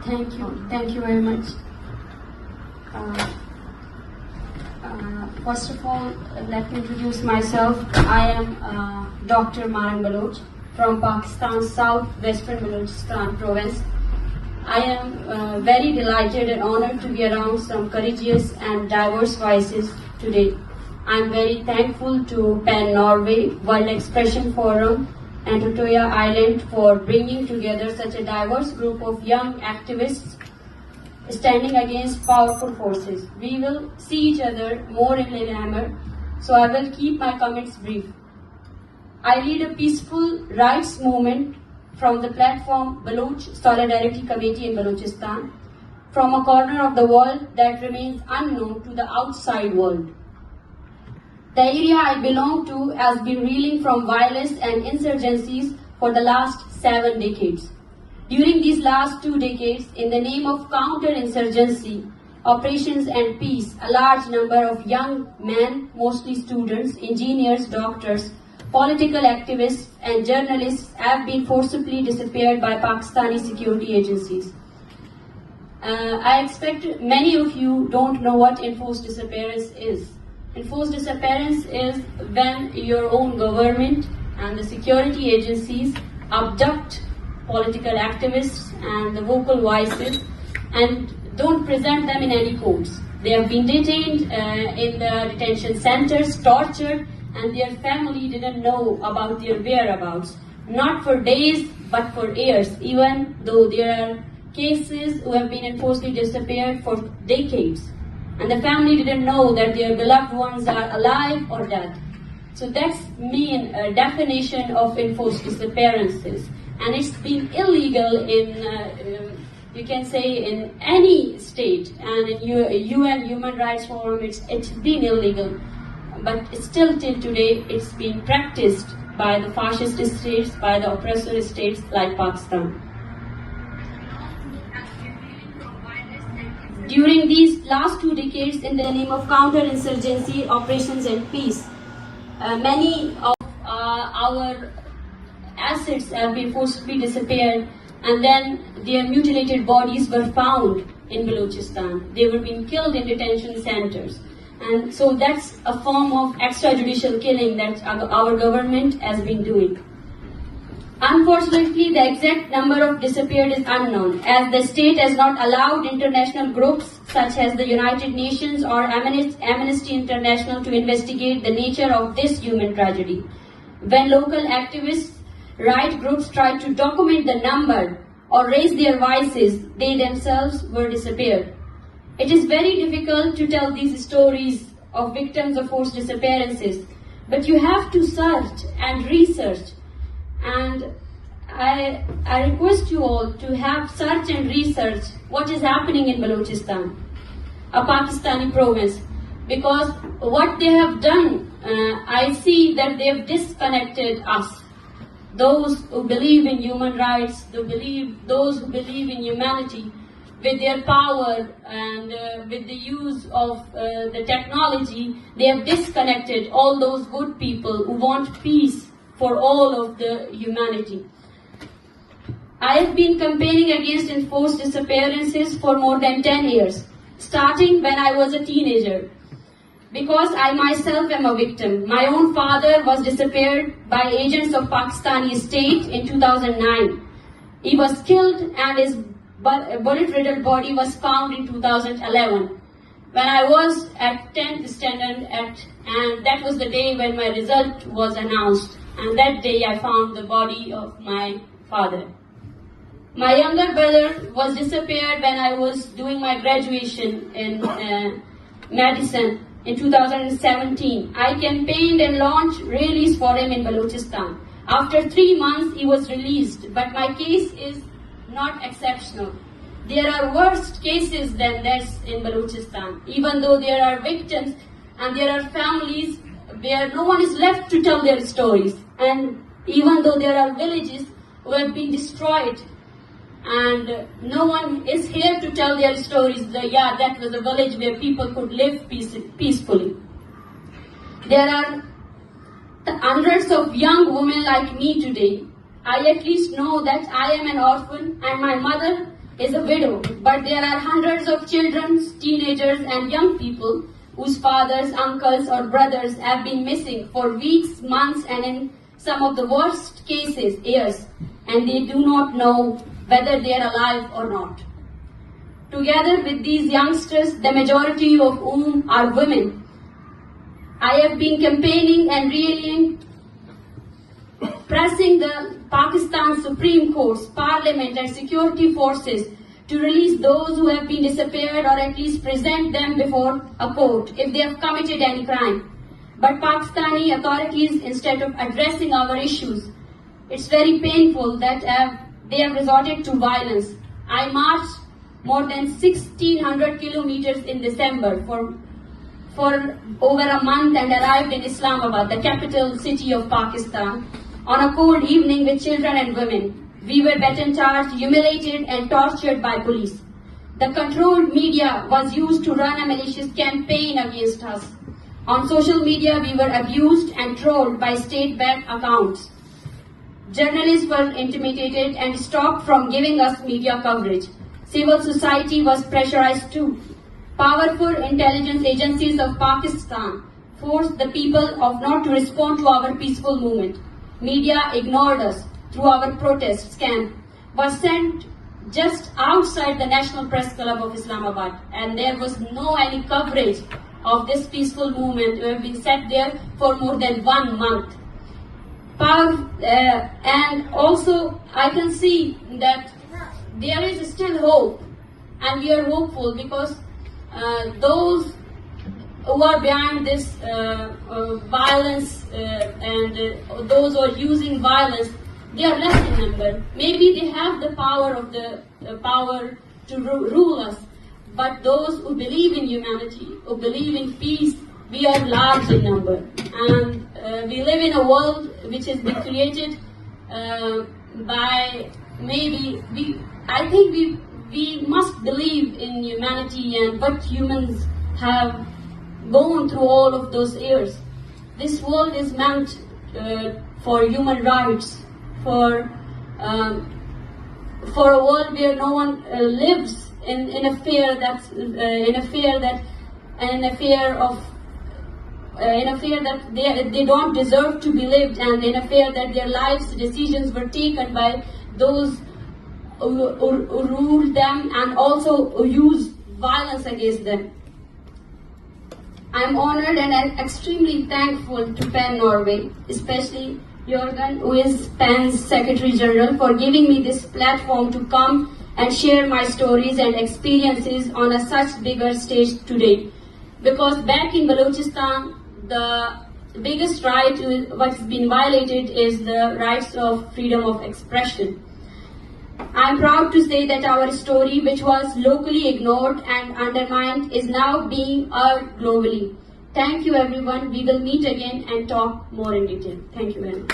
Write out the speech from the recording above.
Thank you very much. First of all, let me introduce myself. I am Dr. Mahrang Baloch from Pakistan's southwestern Balochistan province. I am very delighted and honored to be around some courageous and diverse voices today. I am very thankful to PEN Norway, World Expression Forum, and Utøya Island for bringing together such a diverse group of young activists standing against powerful forces. We will see each other more in Lillehammer, so I will keep my comments brief. I lead a peaceful rights movement from the platform Baloch Solidarity Committee in Balochistan, from a corner of the world that remains unknown to the outside world. The area I belong to has been reeling from violence and insurgencies for the last 7 decades. During these last 2 decades, in the name of counter-insurgency, operations and peace, a large number of young men, mostly students, engineers, doctors, political activists and journalists have been forcibly disappeared by Pakistani security agencies. I expect many of you don't know what enforced disappearance is. Enforced disappearance is when your own government and the security agencies abduct political activists and the vocal voices and don't present them in any courts. They have been detained in the detention centers, tortured, and their family didn't know about their whereabouts. Not for days, but for years, even though there are cases who have been enforcedly disappeared for decades. And the family didn't know that their beloved ones are alive or dead. So that's mean definition of enforced disappearances. And it's been illegal in, you can say, in any state. And in UN Human Rights Forum, it's been illegal. But still till today, it's been practiced by the fascist states, by the oppressor states like Pakistan. During these last 2 decades, in the name of counter-insurgency, operations and peace, many of our assets have been forcibly disappeared, and then their mutilated bodies were found in Balochistan. They were being killed in detention centers. And so that's a form of extrajudicial killing that our government has been doing. Unfortunately, the exact number of disappeared is unknown, as the state has not allowed international groups such as the United Nations or Amnesty International to investigate the nature of this human tragedy. When local activists, right groups tried to document the number or raise their voices, they themselves were disappeared. It is very difficult to tell these stories of victims of forced disappearances, but you have to search and research. And I request you all to have search and research what is happening in Balochistan, a Pakistani province, because what they have done, I see that they have disconnected us. Those who believe in human rights, those who believe in humanity, with their power and with the use of the technology, they have disconnected all those good people who want peace for all of the humanity. I have been campaigning against enforced disappearances for more than 10 years, starting when I was a teenager. Because I myself am a victim. My own father was disappeared by agents of Pakistani state in 2009. He was killed and his bullet-riddled body was found in 2011. When I was at 10th standard, and that was the day when my result was announced. And that day I found the body of my father. My younger brother was disappeared when I was doing my graduation in medicine in 2017. I campaigned and launched rallies for him in Balochistan. After 3 months, he was released, but my case is not exceptional. There are worse cases than this in Balochistan, even though there are victims and there are families where no one is left to tell their stories. And even though there are villages who have been destroyed and no one is here to tell their stories, that was a village where people could live peacefully. There are hundreds of young women like me today. I at least know that I am an orphan and my mother is a widow, but there are hundreds of children, teenagers and young people whose fathers, uncles or brothers have been missing for weeks, months and in some of the worst cases, years, and they do not know whether they are alive or not. Together with these youngsters, the majority of whom are women, I have been campaigning and rallying, pressing the Pakistan Supreme Court's Parliament and security forces to release those who have been disappeared or at least present them before a court if they have committed any crime. But Pakistani authorities, instead of addressing our issues, it's very painful that they have resorted to violence. I marched more than 1,600 kilometers in December for over a month and arrived in Islamabad, the capital city of Pakistan, on a cold evening with children and women. We were beaten, charged, humiliated and tortured by police. The controlled media was used to run a malicious campaign against us. On social media, we were abused and trolled by state-backed accounts. Journalists were intimidated and stopped from giving us media coverage. Civil society was pressurized too. Powerful intelligence agencies of Pakistan forced the people of not to respond to our peaceful movement. Media ignored us through our protest camp, was sent just outside the National Press Club of Islamabad, and there was no any coverage of this peaceful movement. We have been set there for more than 1 month. And also I can see that there is still hope, and we are hopeful because those who are behind this violence and those who are using violence, they are less in number. Maybe they have the power of power to rule us, but those who believe in humanity, who believe in peace, we are large in number, and we live in a world which has been created by I think we must believe in humanity and what humans have gone through all of those years. This world is meant for human rights, for a world where no one lives in a fear that they don't deserve to be lived, and in a fear that their lives decisions were taken by those who ruled them and also who used violence against them. I am honored and extremely thankful to PEN Norway, especially Jørgen, who is PEN's Secretary General, for giving me this platform to come and share my stories and experiences on such bigger stage today. Because back in Balochistan, the biggest right what's been violated is the rights of freedom of expression. I am proud to say that our story, which was locally ignored and undermined, is now being heard globally. Thank you everyone. We will meet again and talk more in detail. Thank you very much.